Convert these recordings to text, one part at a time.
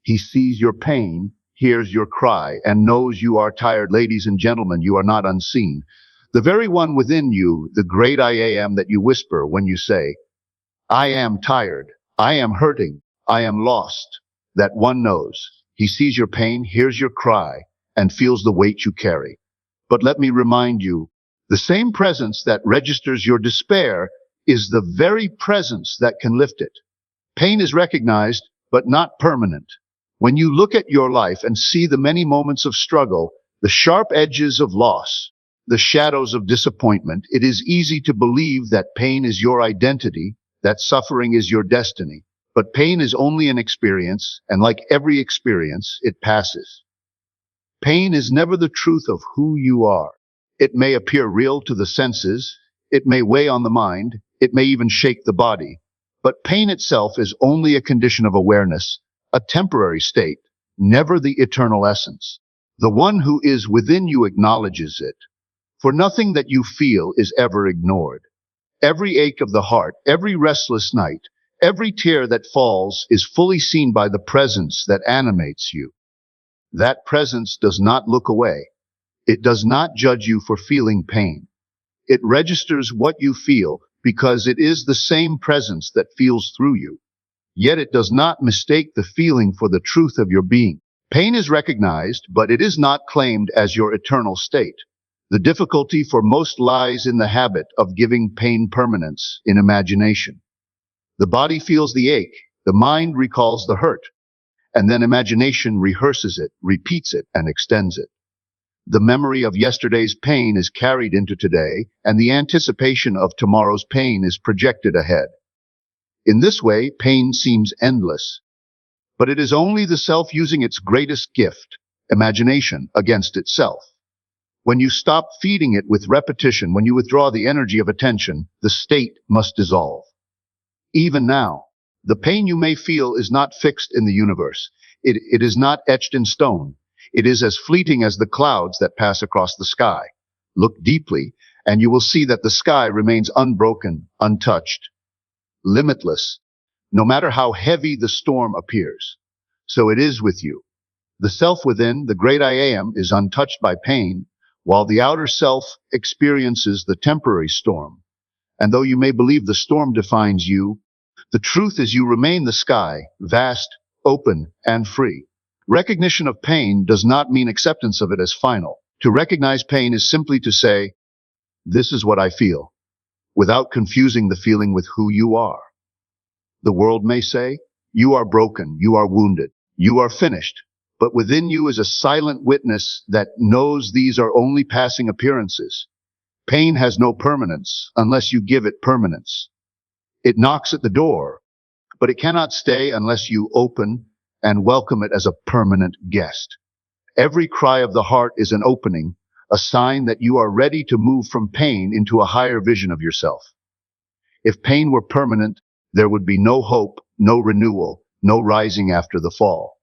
He sees your pain, hears your cry, and knows you are tired. Ladies and gentlemen, you are not unseen. The very one within you, the great I am that you whisper when you say, I am tired, I am hurting, I am lost. That one knows. He sees your pain, hears your cry, and feels the weight you carry. But let me remind you, the same presence that registers your despair is the very presence that can lift it. Pain is recognized, but not permanent. When you look at your life and see the many moments of struggle, the sharp edges of loss, the shadows of disappointment, it is easy to believe that pain is your identity, that suffering is your destiny. But pain is only an experience, and like every experience, it passes. Pain is never the truth of who you are. It may appear real to the senses, it may weigh on the mind, it may even shake the body. But pain itself is only a condition of awareness, a temporary state, never the eternal essence. The one who is within you acknowledges it, for nothing that you feel is ever ignored. Every ache of the heart, every restless night, every tear that falls is fully seen by the presence that animates you. That presence does not look away. It does not judge you for feeling pain. It registers what you feel because it is the same presence that feels through you. Yet it does not mistake the feeling for the truth of your being. Pain is recognized, but it is not claimed as your eternal state. The difficulty for most lies in the habit of giving pain permanence in imagination. The body feels the ache, the mind recalls the hurt, and then imagination rehearses it, repeats it, and extends it. The memory of yesterday's pain is carried into today, and the anticipation of tomorrow's pain is projected ahead. In this way, pain seems endless, but it is only the self using its greatest gift, imagination, against itself. When you stop feeding it with repetition, when you withdraw the energy of attention, the state must dissolve. Even now, the pain you may feel is not fixed in the universe. It is not etched in stone. It is as fleeting as the clouds that pass across the sky. Look deeply, and you will see that the sky remains unbroken, untouched, limitless, no matter how heavy the storm appears. So it is with you. The self within, the great I am, is untouched by pain, while the outer self experiences the temporary storm. And though you may believe the storm defines you, the truth is you remain the sky, vast, open, and free. Recognition of pain does not mean acceptance of it as final. To recognize pain is simply to say, this is what I feel, without confusing the feeling with who you are. The world may say, you are broken, you are wounded, you are finished. But within you is a silent witness that knows these are only passing appearances. Pain has no permanence unless you give it permanence. It knocks at the door, but it cannot stay unless you open and welcome it as a permanent guest. Every cry of the heart is an opening, a sign that you are ready to move from pain into a higher vision of yourself. If pain were permanent, there would be no hope, no renewal, no rising after the fall.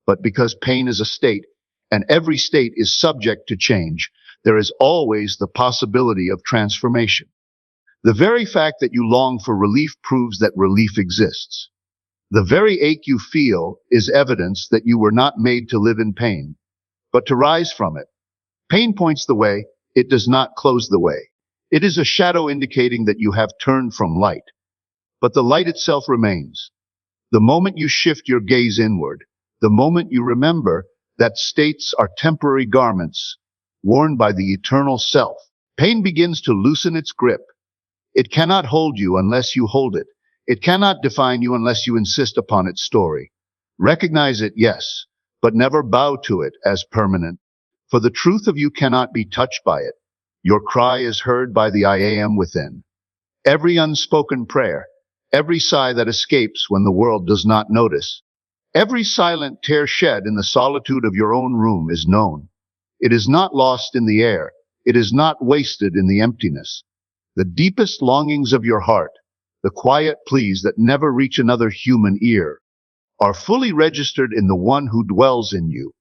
But because pain is a state, and every state is subject to change, there is always the possibility of transformation. The very fact that you long for relief proves that relief exists. The very ache you feel is evidence that you were not made to live in pain, but to rise from it. Pain points the way, it does not close the way. It is a shadow indicating that you have turned from light. But the light itself remains. The moment you shift your gaze inward, the moment you remember that states are temporary garments worn by the eternal self, pain begins to loosen its grip. It cannot hold you unless you hold it. It cannot define you unless you insist upon its story. Recognize it, yes, but never bow to it as permanent, for the truth of you cannot be touched by it. Your cry is heard by the I am within. Every unspoken prayer, every sigh that escapes when the world does not notice, every silent tear shed in the solitude of your own room is known. It is not lost in the air. It is not wasted in the emptiness. The deepest longings of your heart, the quiet pleas that never reach another human ear, are fully registered in the one who dwells in you.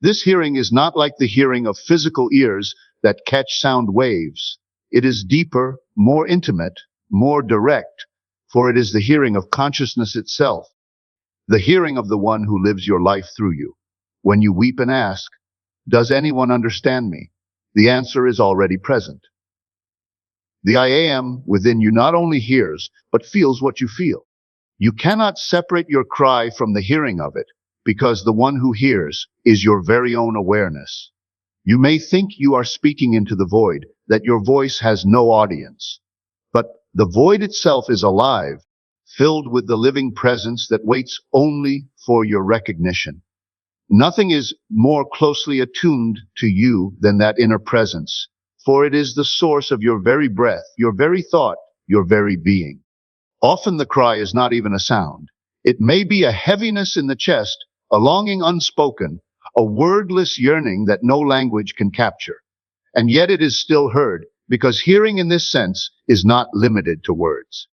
This hearing is not like the hearing of physical ears that catch sound waves. It is deeper, more intimate, more direct, for it is the hearing of consciousness itself. the hearing of the one who lives your life through you. When you weep and ask, does anyone understand me? The answer is already present. The I am within you not only hears, but feels what you feel. You cannot separate your cry from the hearing of it, because the one who hears is your very own awareness. You may think you are speaking into the void, that your voice has no audience. But the void itself is alive, filled with the living presence that waits only for your recognition. Nothing is more closely attuned to you than that inner presence, for it is the source of your very breath, your very thought, your very being. Often the cry is not even a sound. It may be a heaviness in the chest, a longing unspoken, a wordless yearning that no language can capture. And yet it is still heard, because hearing in this sense is not limited to words.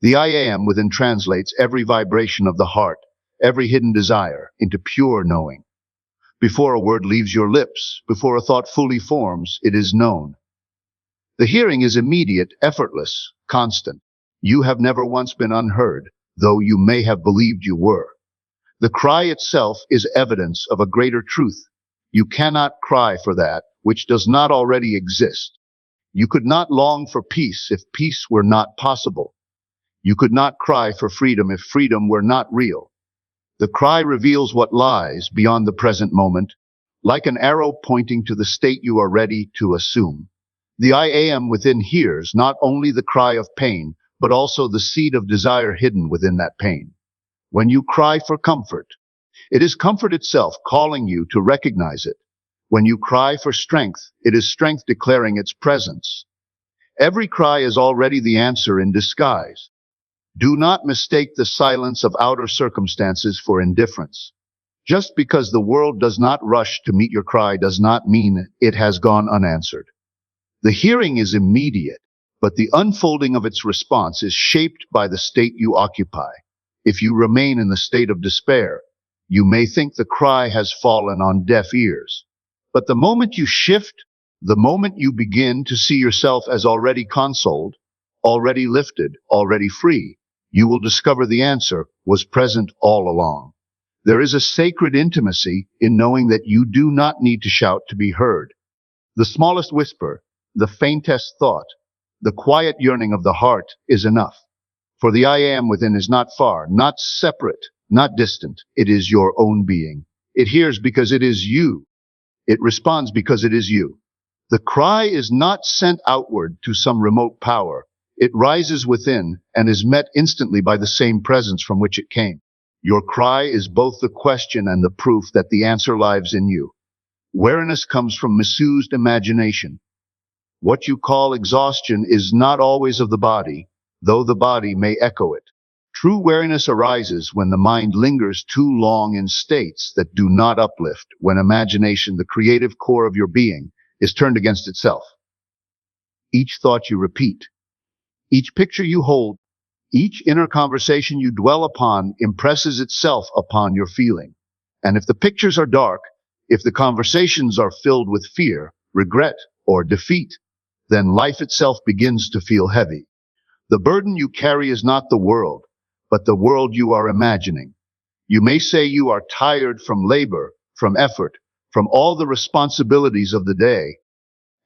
The I am within translates every vibration of the heart, every hidden desire, into pure knowing. Before a word leaves your lips, before a thought fully forms, it is known. The hearing is immediate, effortless, constant. You have never once been unheard, though you may have believed you were. The cry itself is evidence of a greater truth. You cannot cry for that which does not already exist. You could not long for peace if peace were not possible. You could not cry for freedom if freedom were not real. The cry reveals what lies beyond the present moment, like an arrow pointing to the state you are ready to assume. The I am within hears not only the cry of pain, but also the seed of desire hidden within that pain. When you cry for comfort, it is comfort itself calling you to recognize it. When you cry for strength, it is strength declaring its presence. Every cry is already the answer in disguise. Do not mistake the silence of outer circumstances for indifference. Just because the world does not rush to meet your cry does not mean it has gone unanswered. The hearing is immediate, but the unfolding of its response is shaped by the state you occupy. If you remain in the state of despair, you may think the cry has fallen on deaf ears. But the moment you shift, the moment you begin to see yourself as already consoled, already lifted, already free, you will discover the answer was present all along. There is a sacred intimacy in knowing that you do not need to shout to be heard. The smallest whisper, the faintest thought, the quiet yearning of the heart is enough. For the I am within is not far, not separate, not distant. It is your own being. It hears because it is you. It responds because it is you. The cry is not sent outward to some remote power. It rises within and is met instantly by the same presence from which it came. Your cry is both the question and the proof that the answer lies in you. Wariness comes from misused imagination. What you call exhaustion is not always of the body, though the body may echo it. True wariness arises when the mind lingers too long in states that do not uplift, when imagination, the creative core of your being, is turned against itself. Each thought you repeat, each picture you hold, each inner conversation you dwell upon impresses itself upon your feeling. And if the pictures are dark, if the conversations are filled with fear, regret, or defeat, then life itself begins to feel heavy. The burden you carry is not the world, but the world you are imagining. You may say you are tired from labor, from effort, from all the responsibilities of the day,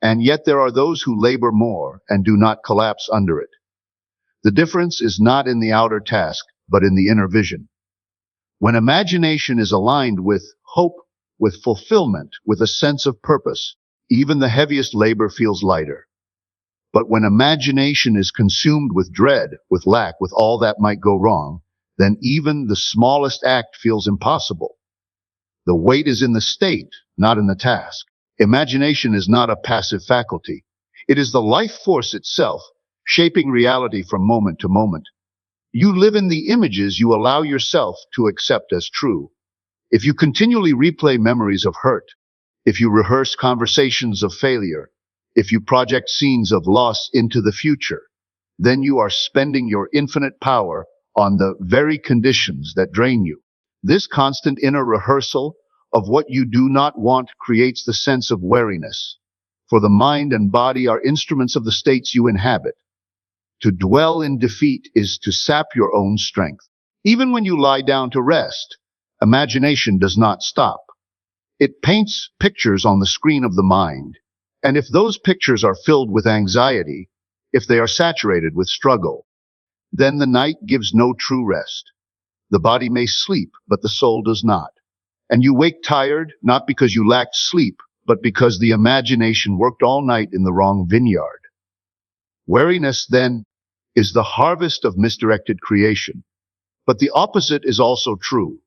and yet there are those who labor more and do not collapse under it. The difference is not in the outer task, but in the inner vision. When imagination is aligned with hope, with fulfillment, with a sense of purpose, even the heaviest labor feels lighter. But when imagination is consumed with dread, with lack, with all that might go wrong, then even the smallest act feels impossible. The weight is in the state, not in the task. Imagination is not a passive faculty. It is the life force itself, shaping reality from moment to moment. You live in the images you allow yourself to accept as true. If you continually replay memories of hurt, if you rehearse conversations of failure, if you project scenes of loss into the future, then you are spending your infinite power on the very conditions that drain you. This constant inner rehearsal of what you do not want creates the sense of weariness, for the mind and body are instruments of the states you inhabit. To dwell in defeat is to sap your own strength. Even when you lie down to rest, imagination does not stop. It paints pictures on the screen of the mind. And if those pictures are filled with anxiety, if they are saturated with struggle, then the night gives no true rest. The body may sleep, but the soul does not. And you wake tired, not because you lacked sleep, but because the imagination worked all night in the wrong vineyard. Weariness, then, is the harvest of misdirected creation. But the opposite is also true.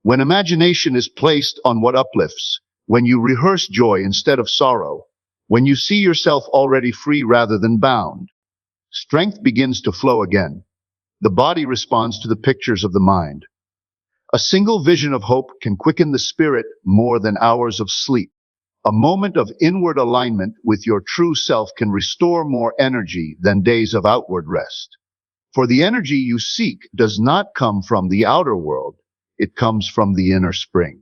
When imagination is placed on what uplifts, when you rehearse joy instead of sorrow, when you see yourself already free rather than bound, strength begins to flow again. The body responds to the pictures of the mind. A single vision of hope can quicken the spirit more than hours of sleep. A moment of inward alignment with your true self can restore more energy than days of outward rest. For the energy you seek does not come from the outer world, it comes from the inner spring.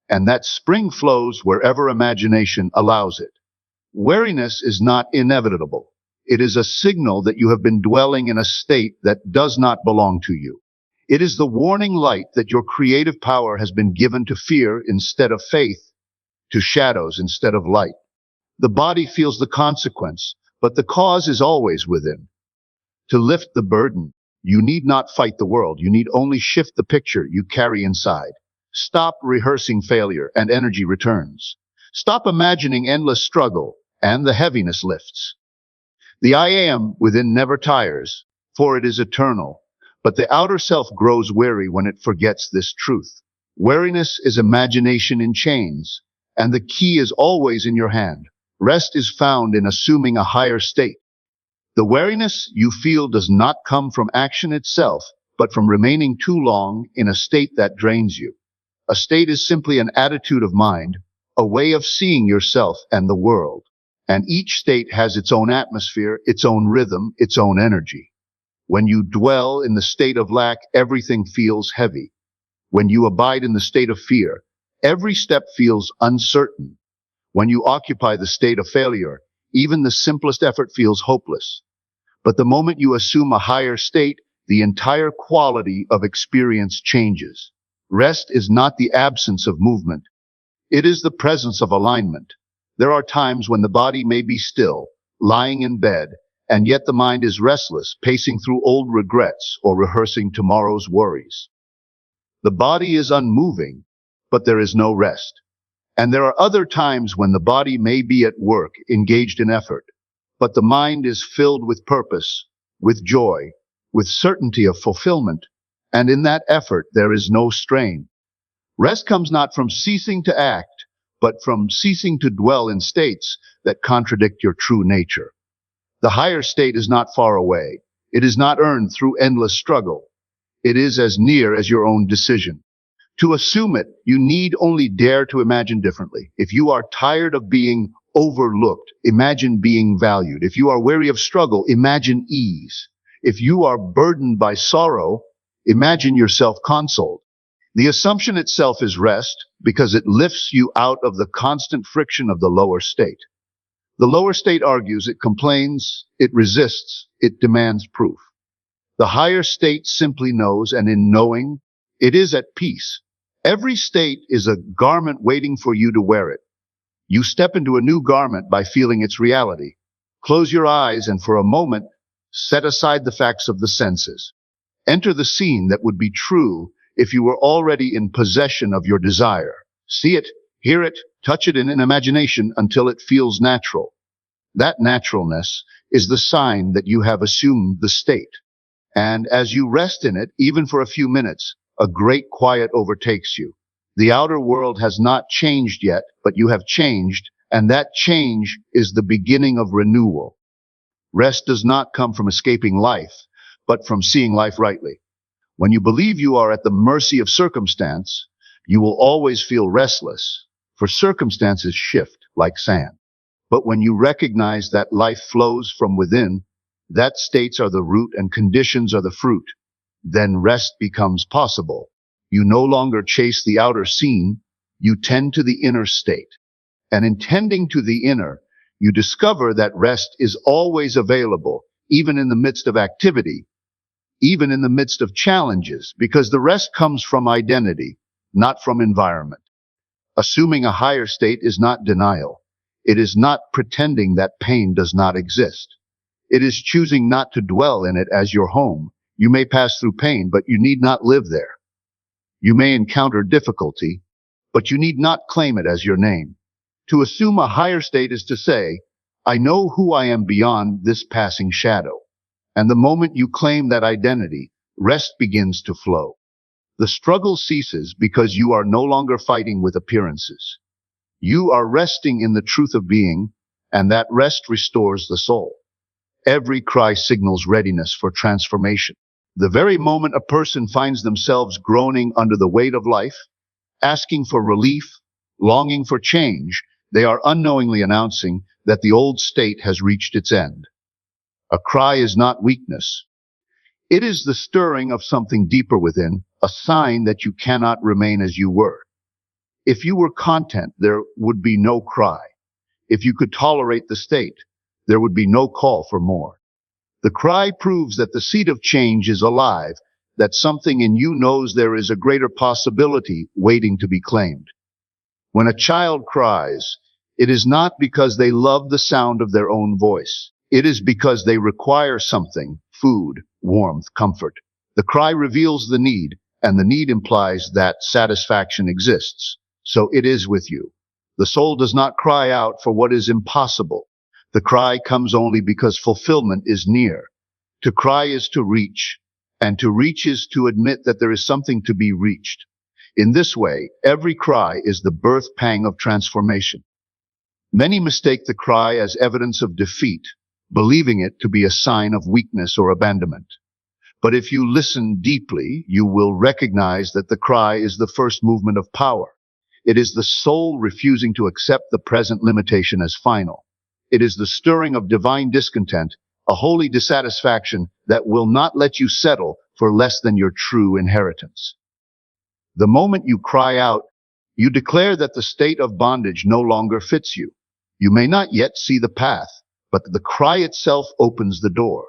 And that spring flows wherever imagination allows it. Weariness is not inevitable. It is a signal that you have been dwelling in a state that does not belong to you. It is the warning light that your creative power has been given to fear instead of faith, to shadows instead of light. The body feels the consequence, but the cause is always within. To lift the burden, you need not fight the world. You need only shift the picture you carry inside. Stop rehearsing failure and energy returns. Stop imagining endless struggle and the heaviness lifts. The I am within never tires, for it is eternal. But the outer self grows weary when it forgets this truth. Weariness is imagination in chains, and the key is always in your hand. Rest is found in assuming a higher state. The weariness you feel does not come from action itself, but from remaining too long in a state that drains you. A state is simply an attitude of mind, a way of seeing yourself and the world. And each state has its own atmosphere, its own rhythm, its own energy. When you dwell in the state of lack, everything feels heavy. When you abide in the state of fear, every step feels uncertain. When you occupy the state of failure, even the simplest effort feels hopeless. But the moment you assume a higher state, the entire quality of experience changes. Rest is not the absence of movement. It is the presence of alignment. There are times when the body may be still, lying in bed, and yet the mind is restless, pacing through old regrets or rehearsing tomorrow's worries. The body is unmoving, but there is no rest. And there are other times when the body may be at work, engaged in effort, but the mind is filled with purpose, with joy, with certainty of fulfillment, and in that effort there is no strain. Rest comes not from ceasing to act, but from ceasing to dwell in states that contradict your true nature. The higher state is not far away. It is not earned through endless struggle. It is as near as your own decision. To assume it, you need only dare to imagine differently. If you are tired of being overlooked, imagine being valued. If you are weary of struggle, imagine ease. If you are burdened by sorrow, imagine yourself consoled. The assumption itself is rest because it lifts you out of the constant friction of the lower state. The lower state argues, it complains, it resists, it demands proof. The higher state simply knows, and in knowing, it is at peace. Every state is a garment waiting for you to wear it. You step into a new garment by feeling its reality. Close your eyes and for a moment, set aside the facts of the senses. Enter the scene that would be true if you were already in possession of your desire. See it, hear it, touch it in an imagination until it feels natural. That naturalness is the sign that you have assumed the state. And as you rest in it, even for a few minutes, a great quiet overtakes you. The outer world has not changed yet, but you have changed, and that change is the beginning of renewal. Rest does not come from escaping life, but from seeing life rightly. When you believe you are at the mercy of circumstance, you will always feel restless, for circumstances shift like sand. But when you recognize that life flows from within, that states are the root and conditions are the fruit, then rest becomes possible. You no longer chase the outer scene, you tend to the inner state. And in tending to the inner, you discover that rest is always available, even in the midst of activity, even in the midst of challenges, because the rest comes from identity, not from environment. Assuming a higher state is not denial. It is not pretending that pain does not exist. It is choosing not to dwell in it as your home. You may pass through pain, but you need not live there. You may encounter difficulty, but you need not claim it as your name. To assume a higher state is to say, I know who I am beyond this passing shadow. And the moment you claim that identity, rest begins to flow. The struggle ceases because you are no longer fighting with appearances. You are resting in the truth of being, and that rest restores the soul. Every cry signals readiness for transformation. The very moment a person finds themselves groaning under the weight of life, asking for relief, longing for change, they are unknowingly announcing that the old state has reached its end. A cry is not weakness. It is the stirring of something deeper within, a sign that you cannot remain as you were. If you were content, there would be no cry. If you could tolerate the state, there would be no call for more. The cry proves that the seed of change is alive, that something in you knows there is a greater possibility waiting to be claimed. When a child cries, it is not because they love the sound of their own voice. It is because they require something, food, warmth, comfort. The cry reveals the need, and the need implies that satisfaction exists. So it is with you. The soul does not cry out for what is impossible. The cry comes only because fulfillment is near. To cry is to reach, and to reach is to admit that there is something to be reached. In this way, every cry is the birth pang of transformation. Many mistake the cry as evidence of defeat, believing it to be a sign of weakness or abandonment. But if you listen deeply, you will recognize that the cry is the first movement of power. It is the soul refusing to accept the present limitation as final. It is the stirring of divine discontent, a holy dissatisfaction that will not let you settle for less than your true inheritance. The moment you cry out, you declare that the state of bondage no longer fits you. You may not yet see the path, but the cry itself opens the door.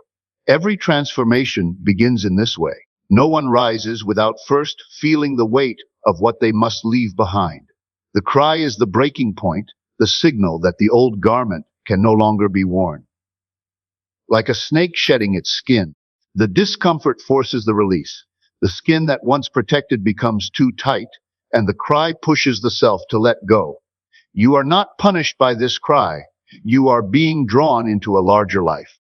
Every transformation begins in this way. No one rises without first feeling the weight of what they must leave behind. The cry is the breaking point, the signal that the old garment can no longer be worn. Like a snake shedding its skin, the discomfort forces the release. The skin that once protected becomes too tight, and the cry pushes the self to let go. You are not punished by this cry. You are being drawn into a larger life.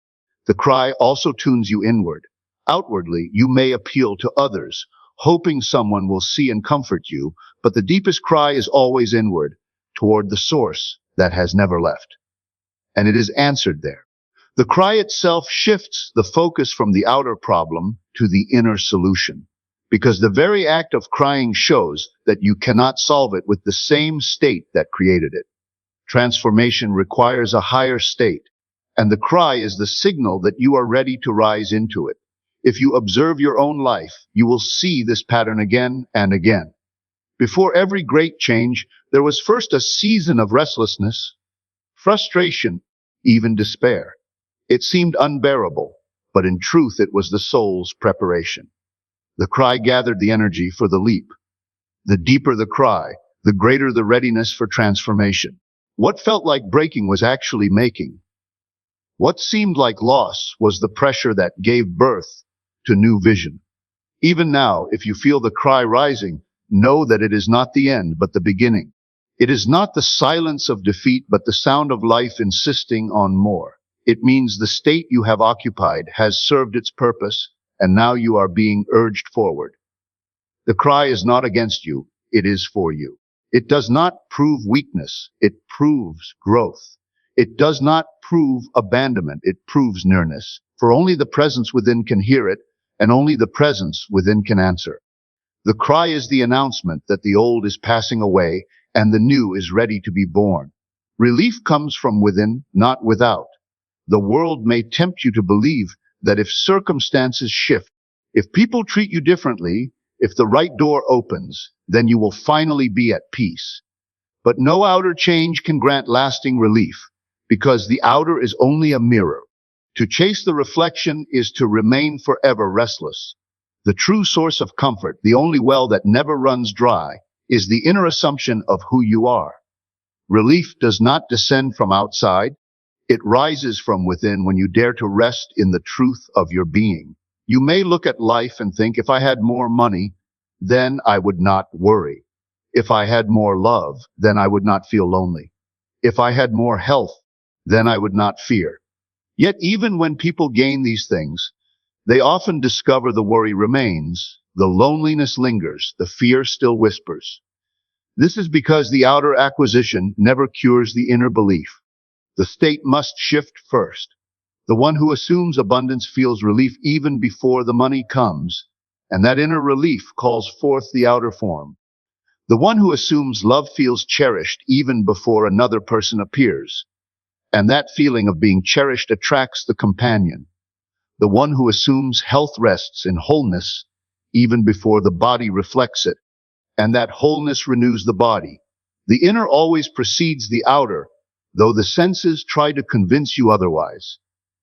The cry also tunes you inward. Outwardly, you may appeal to others, hoping someone will see and comfort you, but the deepest cry is always inward, toward the source that has never left. And it is answered there. The cry itself shifts the focus from the outer problem to the inner solution, because the very act of crying shows that you cannot solve it with the same state that created it. Transformation requires a higher state, and the cry is the signal that you are ready to rise into it. If you observe your own life, you will see this pattern again and again. Before every great change, there was first a season of restlessness, frustration, even despair. It seemed unbearable, but in truth it was the soul's preparation. The cry gathered the energy for the leap. The deeper the cry, the greater the readiness for transformation. What felt like breaking was actually making. What seemed like loss was the pressure that gave birth to new vision. Even now, if you feel the cry rising, know that it is not the end, but the beginning. It is not the silence of defeat, but the sound of life insisting on more. It means the state you have occupied has served its purpose, and now you are being urged forward. The cry is not against you, it is for you. It does not prove weakness, it proves growth. It does not prove abandonment, it proves nearness. For only the presence within can hear it, and only the presence within can answer. The cry is the announcement that the old is passing away, and the new is ready to be born. Relief comes from within, not without. The world may tempt you to believe that if circumstances shift, if people treat you differently, if the right door opens, then you will finally be at peace. But no outer change can grant lasting relief, because the outer is only a mirror. To chase the reflection is to remain forever restless. The true source of comfort, the only well that never runs dry, is the inner assumption of who you are. Relief does not descend from outside. It rises from within when you dare to rest in the truth of your being. You may look at life and think, if I had more money, then I would not worry. If I had more love, then I would not feel lonely. If I had more health, then I would not fear. Yet even when people gain these things, they often discover the worry remains, the loneliness lingers, the fear still whispers. This is because the outer acquisition never cures the inner belief. The state must shift first. The one who assumes abundance feels relief even before the money comes, and that inner relief calls forth the outer form. The one who assumes love feels cherished even before another person appears, and that feeling of being cherished attracts the companion. The one who assumes health rests in wholeness even before the body reflects it, and that wholeness renews the body. The inner always precedes the outer, though the senses try to convince you otherwise.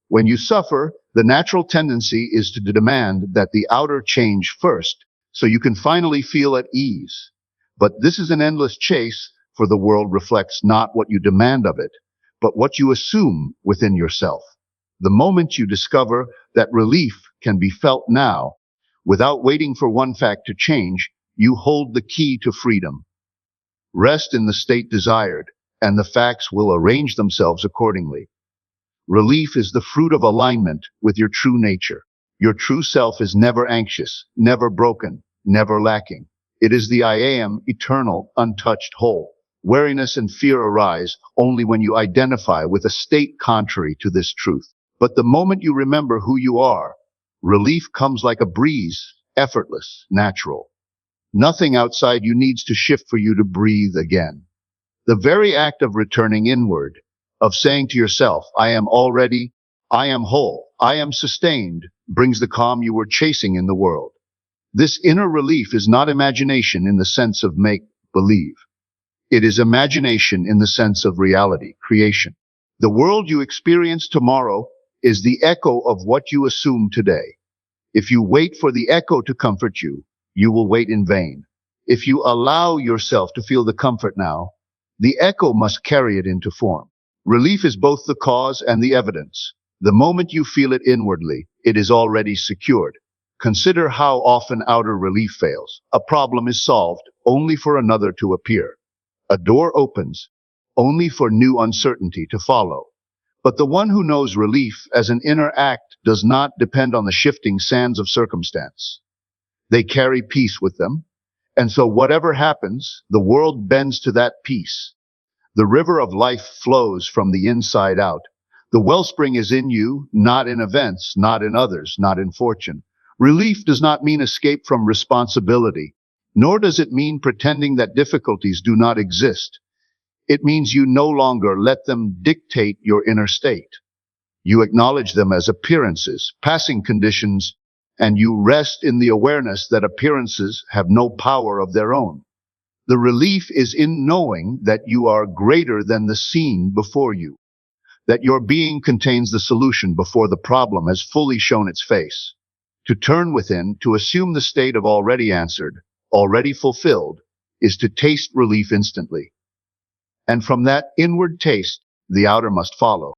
When you suffer, the natural tendency is to demand that the outer change first, so you can finally feel at ease. But this is an endless chase, for the world reflects not what you demand of it, but what you assume within yourself. The moment you discover that relief can be felt now, without waiting for one fact to change, you hold the key to freedom. Rest in the state desired, and the facts will arrange themselves accordingly. Relief is the fruit of alignment with your true nature. Your true self is never anxious, never broken, never lacking. It is the I am, eternal, untouched whole. Weariness and fear arise only when you identify with a state contrary to this truth. But the moment you remember who you are, relief comes like a breeze, effortless, natural. Nothing outside you needs to shift for you to breathe again. The very act of returning inward, of saying to yourself, I am whole, I am sustained, brings the calm you were chasing in the world. This inner relief is not imagination in the sense of make-believe. It is imagination in the sense of reality, creation. The world you experience tomorrow is the echo of what you assume today. If you wait for the echo to comfort you, you will wait in vain. If you allow yourself to feel the comfort now, the echo must carry it into form. Relief is both the cause and the evidence. The moment you feel it inwardly, it is already secured. Consider how often outer relief fails. A problem is solved only for another to appear. A door opens only for new uncertainty to follow. But the one who knows relief as an inner act does not depend on the shifting sands of circumstance. They carry peace with them, and so whatever happens, the world bends to that peace. The river of life flows from the inside out. The wellspring is in you, not in events, not in others, not in fortune. Relief does not mean escape from responsibility, nor does it mean pretending that difficulties do not exist. It means you no longer let them dictate your inner state. You acknowledge them as appearances, passing conditions, and you rest in the awareness that appearances have no power of their own. The relief is in knowing that you are greater than the scene before you, that your being contains the solution before the problem has fully shown its face. To turn within, to assume the state of already answered, already fulfilled, is to taste relief instantly. And from that inward taste, the outer must follow.